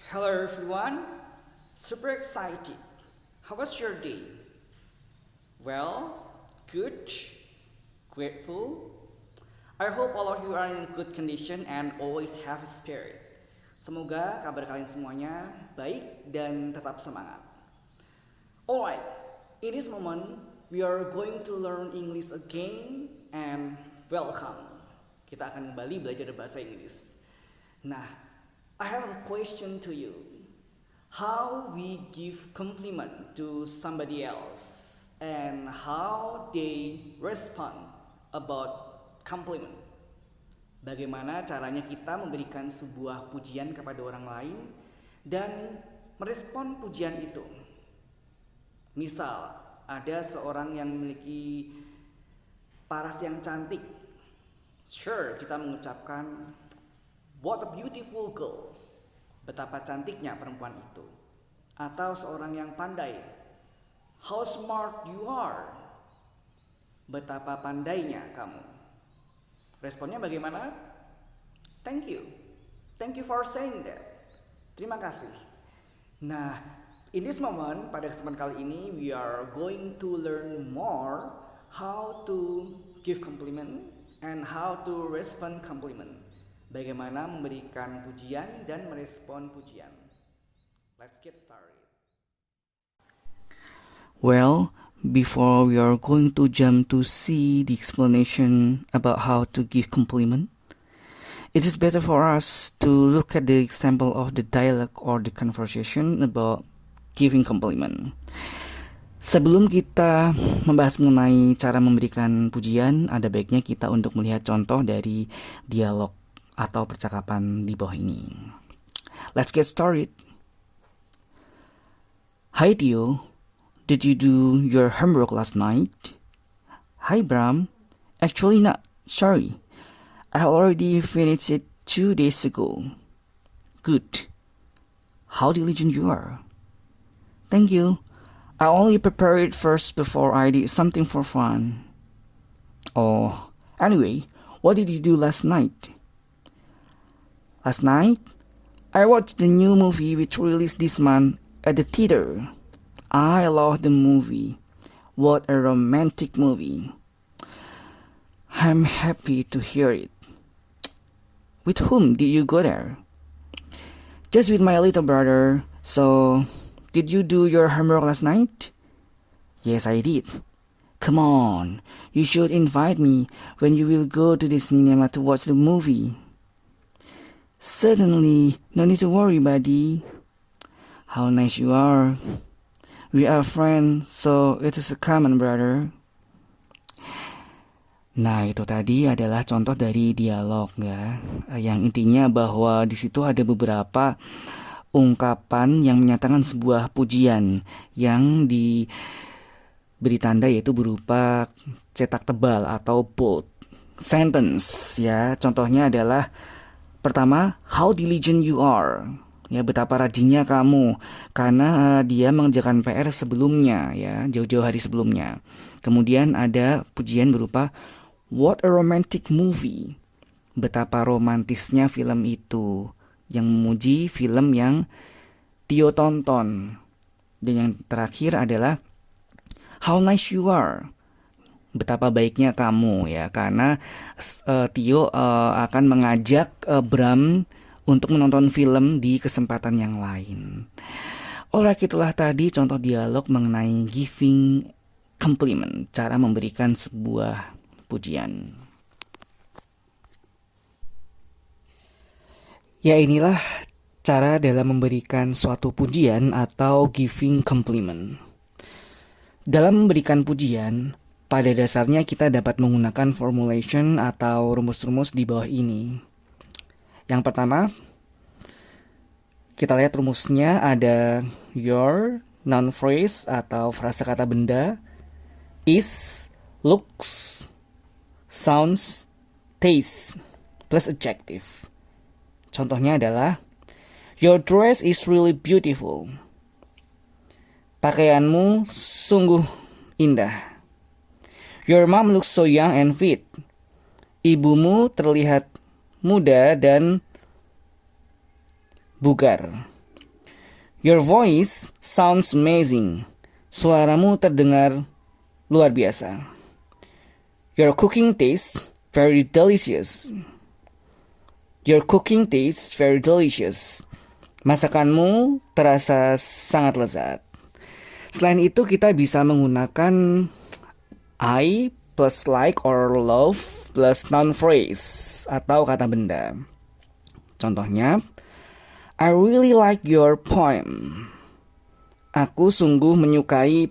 Hello everyone, super excited. How was your day? Well, good, grateful. I hope all of you are in good condition and always have a spirit. Semoga kabar kalian semuanya baik dan tetap semangat. Alright, in this moment we are going to learn English again and welcome. Kita akan kembali belajar bahasa Inggris. Nah, I have a question to you. How we give compliment to somebody else and how they respond about compliment. Bagaimana caranya kita memberikan sebuah pujian kepada orang lain dan merespon pujian itu. Misal, ada seorang yang memiliki paras yang cantik. Sure, kita mengucapkan what a beautiful girl. Betapa cantiknya perempuan itu. Atau seorang yang pandai. How smart you are. Betapa pandainya kamu. Responnya bagaimana? Thank you. Thank you for saying that. Terima kasih. Nah, in this moment, pada kesempatan kali ini, we are going to learn more how to give compliment and how to respond compliment. Bagaimana memberikan pujian dan merespon pujian. Let's get started. Well, before we are going to jump to see the explanation about how to give compliment, it is better for us to look at the example of the dialogue or the conversation about giving compliment. Sebelum kita membahas mengenai cara memberikan pujian, ada baiknya kita untuk melihat contoh dari dialog atau percakapan di bawah ini. Let's get started. Hi Tio, did you do your homework last night? Hi Bram, actually not, sorry. I already finished it 2 days ago. Good. How diligent you are. Thank you. I only prepared it first before I did something for fun. Oh, anyway, what did you do last night? Last night, I watched the new movie which released this month at the theater. I love the movie. What a romantic movie. I'm happy to hear it. With whom did you go there? Just with my little brother. So, did you do your homework last night? Yes, I did. Come on, you should invite me when you will go to the cinema to watch the movie. Certainly, no need to worry, buddy. How nice you are. We are friends, so it is a common, brother. Nah, itu tadi adalah contoh dari dialog ya, yang intinya bahwa di situ ada beberapa ungkapan yang menyatakan sebuah pujian yang diberi tanda yaitu berupa cetak tebal atau bold sentence ya. Contohnya adalah pertama, how diligent you are. Ya, betapa rajinnya kamu karena dia mengerjakan PR sebelumnya ya, jauh-jauh hari sebelumnya. Kemudian ada pujian berupa what a romantic movie. Betapa romantisnya film itu, yang memuji film yang Tio tonton. Dan yang terakhir adalah how nice you are. Betapa baiknya kamu ya, karena Tio akan mengajak Bram untuk menonton film di kesempatan yang lain. Alright, itulah tadi contoh dialog mengenai giving compliment, cara memberikan sebuah pujian. Ya, inilah cara dalam memberikan suatu pujian atau giving compliment. Dalam memberikan pujian, pada dasarnya kita dapat menggunakan formulation atau rumus-rumus di bawah ini. Yang pertama, kita lihat rumusnya ada your, noun phrase atau frasa kata benda, is, looks, sounds, taste, plus adjective. Contohnya adalah, your dress is really beautiful. Pakaianmu sungguh indah. Your mom looks so young and fit. Ibumu terlihat muda dan bugar. Your voice sounds amazing. Suaramu terdengar luar biasa. Your cooking tastes very delicious. Your cooking tastes very delicious. Masakanmu terasa sangat lezat. Selain itu kita bisa menggunakan I plus like or love plus noun phrase atau kata benda. Contohnya, I really like your poem. Aku sungguh menyukai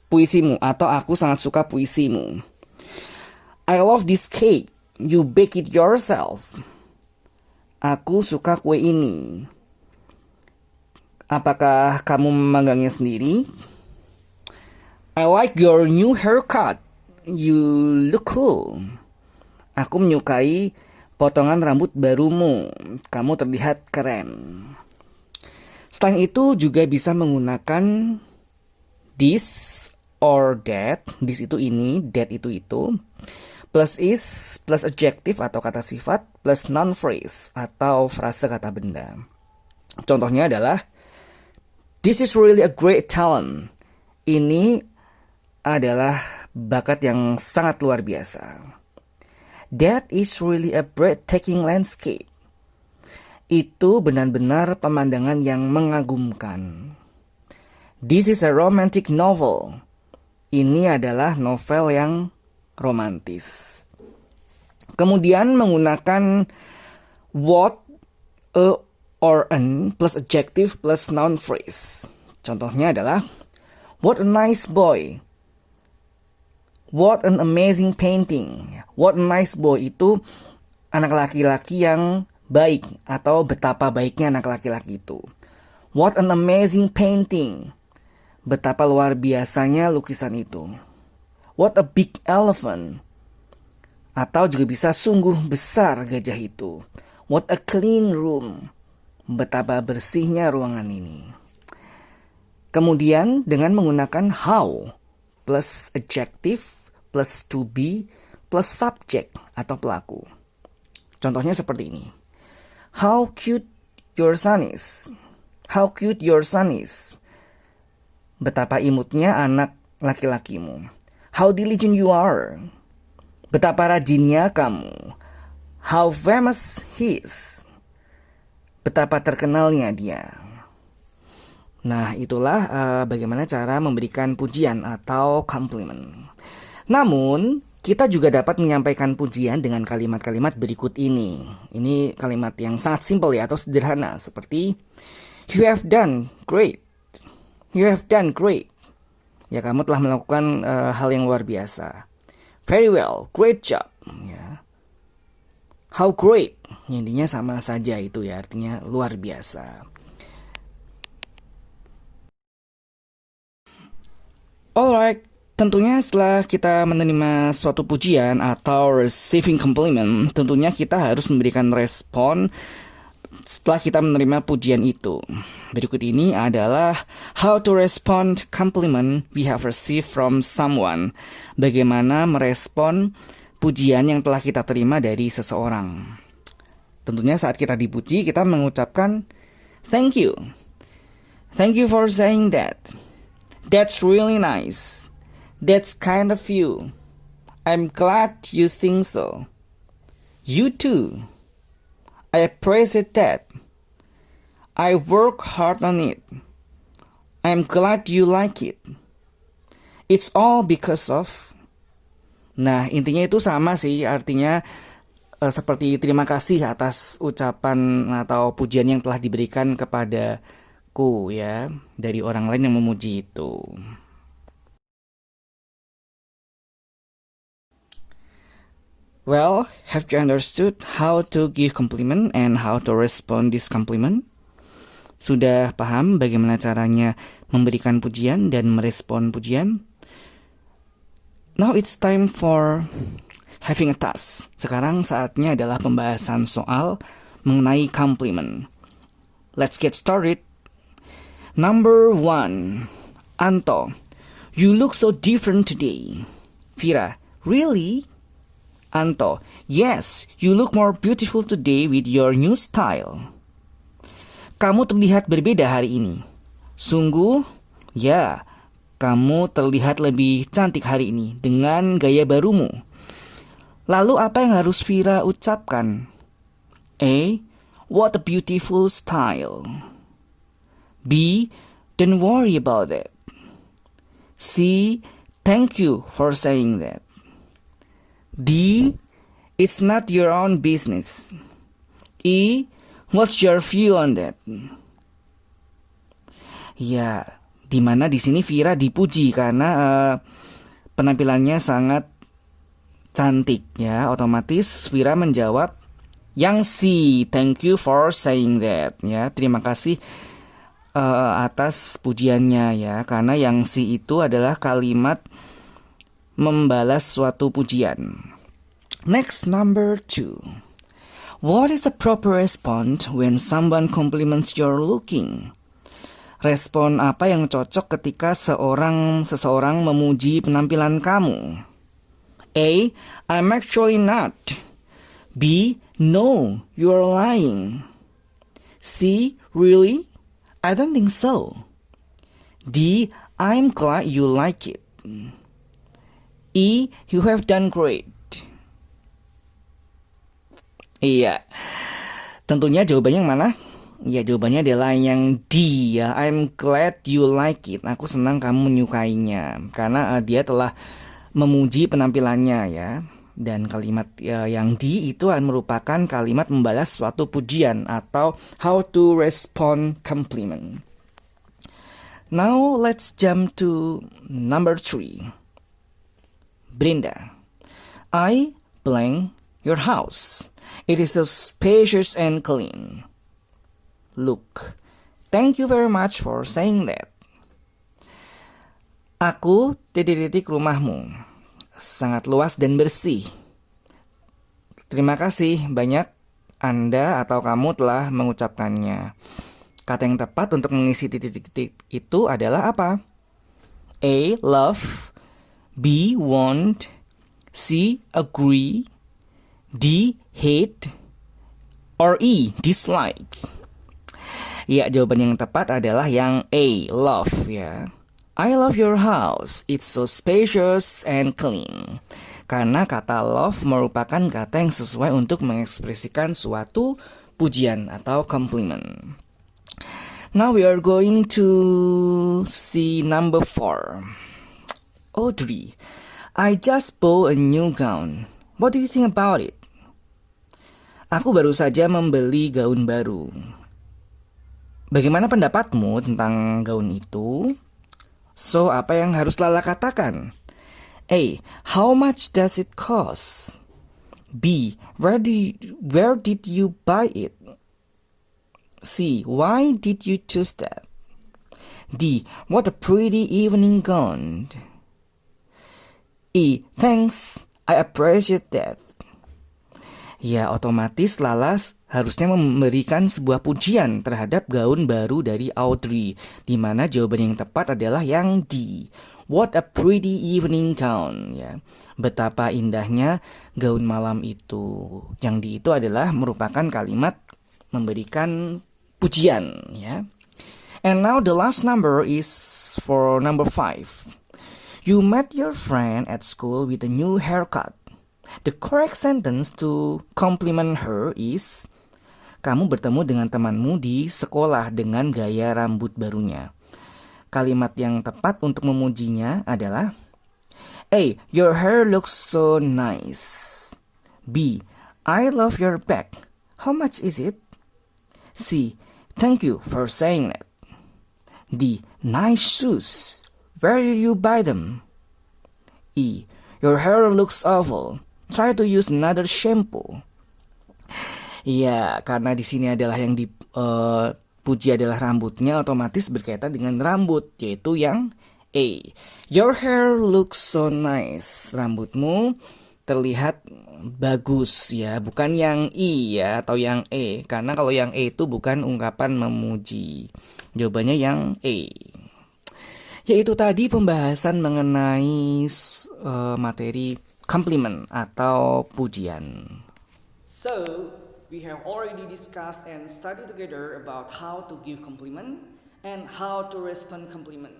puisimu atau aku sangat suka puisimu. I love this cake. You bake it yourself. Aku suka kue ini. Apakah kamu memanggangnya sendiri? I like your new haircut. You look cool. Aku menyukai potongan rambut barumu. Kamu terlihat keren. Selain itu juga bisa menggunakan this or that. This itu ini, that itu. Plus is, plus adjective atau kata sifat, plus noun phrase atau frase kata benda. Contohnya adalah, this is really a great talent. Ini adalah bakat yang sangat luar biasa. That is really a breathtaking landscape. Itu benar-benar pemandangan yang mengagumkan. This is a romantic novel. Ini adalah novel yang romantis. Kemudian menggunakan what, a, or an plus adjective plus noun phrase. Contohnya adalah, what a nice boy. What an amazing painting. What a nice boy itu anak laki-laki yang baik atau betapa baiknya anak laki-laki itu. What an amazing painting. Betapa luar biasanya lukisan itu. What a big elephant. Atau juga bisa sungguh besar gajah itu. What a clean room. Betapa bersihnya ruangan ini. Kemudian dengan menggunakan how plus adjective plus to be plus subject atau pelaku. Contohnya seperti ini. How cute your son is. How cute your son is. Betapa imutnya anak laki-lakimu. How diligent you are. Betapa rajinnya kamu. How famous he is. Betapa terkenalnya dia. Nah, itulah bagaimana cara memberikan pujian atau compliment. Namun, kita juga dapat menyampaikan pujian dengan kalimat-kalimat berikut ini. Ini kalimat yang sangat simpel ya atau sederhana seperti you have done great. You have done great. Ya, kamu telah melakukan hal yang luar biasa. Very well, great job. Ya. How great. Intinya sama saja itu ya, artinya luar biasa. Alright, tentunya setelah kita menerima suatu pujian atau receiving compliment, tentunya kita harus memberikan respon setelah kita menerima pujian itu. Berikut ini adalah how to respond compliment we have received from someone. Bagaimana merespon pujian yang telah kita terima dari seseorang. Tentunya saat kita dipuji, kita mengucapkan thank you. Thank you for saying that. That's really nice. That's kind of you. I'm glad you think so. You too. I appreciate that. I work hard on it. I'm glad you like it. It's all because of. Nah, intinya itu sama sih, artinya seperti terima kasih atas ucapan atau pujian yang telah diberikan kepadaku ya, dari orang lain yang memuji itu. Well, have you understood how to give compliment and how to respond this compliment? Sudah paham bagaimana caranya memberikan pujian dan merespon pujian? Now it's time for having a task. Sekarang saatnya adalah pembahasan soal mengenai compliment. Let's get started. Number 1. Anto, you look so different today. Vira, really? Anto, yes, you look more beautiful today with your new style. Kamu terlihat berbeda hari ini. Sungguh, ya, kamu terlihat lebih cantik hari ini dengan gaya barumu. Lalu apa yang harus Vira ucapkan? A. What a beautiful style. B. Don't worry about it. C. Thank you for saying that. D. It's not your own business. E. What's your view on that? Ya, dimana di sini Vira dipuji karena penampilannya sangat cantik ya. Otomatis Vira menjawab yang C. Thank you for saying that. Ya, terima kasih atas pujiannya ya. Karena yang C itu adalah kalimat membalas suatu pujian. Next, number 2. What is a proper response when someone compliments your looking? Respon apa yang cocok ketika seseorang memuji penampilan kamu? A. I'm actually not. B. No, you're lying. C. Really? I don't think so. D. I'm glad you like it. E. You have done great. Iya, tentunya jawabannya yang mana? Ya, jawabannya adalah yang D ya. I'm glad you like it. Aku senang kamu menyukainya. Karena dia telah memuji penampilannya ya. Dan kalimat yang D itu merupakan kalimat membalas suatu pujian atau how to respond compliment. Now let's jump to number 3. Brenda, I blank your house. It is so spacious and clean. Look, thank you very much for saying that. Aku titik-titik rumahmu. Sangat luas dan bersih. Terima kasih banyak Anda atau kamu telah mengucapkannya. Kata yang tepat untuk mengisi titik-titik itu adalah apa? A. Love. B. Want. C. Agree. D. Hate. Or E. Dislike. Ya, jawaban yang tepat adalah yang A. Love ya. I love your house. It's so spacious and clean. Karena kata love merupakan kata yang sesuai untuk mengekspresikan suatu pujian atau compliment. Now we are going to see number 4. Audrey, I just bought a new gown. What do you think about it? Aku baru saja membeli gaun baru. Bagaimana pendapatmu tentang gaun itu? So, apa yang harus Lala katakan? A. How much does it cost? B. Where did you buy it? C. Why did you choose that? D. What a pretty evening gown. E. Thanks, I appreciate that. Ya, otomatis Lala harusnya memberikan sebuah pujian terhadap gaun baru dari Audrey, di mana jawaban yang tepat adalah yang D. What a pretty evening gown. Ya, betapa indahnya gaun malam itu. Yang D itu adalah merupakan kalimat memberikan pujian. Ya. And now the last number is for number 5. You met your friend at school with a new haircut. The correct sentence to compliment her is, kamu bertemu dengan temanmu di sekolah dengan gaya rambut barunya. Kalimat yang tepat untuk memujinya adalah A. Your hair looks so nice. B. I love your bag. How much is it? C. Thank you for saying that. D. Nice shoes. Where did you buy them? E. Your hair looks awful. Try to use another shampoo. Ya, karena di sini adalah yang dipuji adalah rambutnya, otomatis berkaitan dengan rambut, yaitu yang A. Your hair looks so nice. Rambutmu terlihat bagus ya, bukan yang I ya atau yang E. Karena kalau yang E itu bukan ungkapan memuji. Jawabannya yang A. Yaitu tadi pembahasan mengenai materi compliment atau pujian. So, we have already discussed and studied together about how to give compliment and how to respond compliment.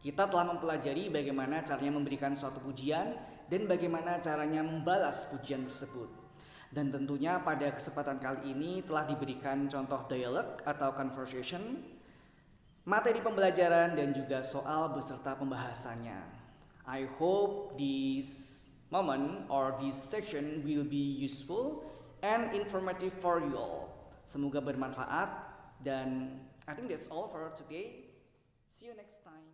Kita telah mempelajari bagaimana caranya memberikan suatu pujian dan bagaimana caranya membalas pujian tersebut. Dan tentunya pada kesempatan kali ini telah diberikan contoh dialog atau conversation, materi pembelajaran dan juga soal beserta pembahasannya. I hope this moment or this section will be useful and informative for you all. Semoga bermanfaat dan I think that's all for today. See you next time.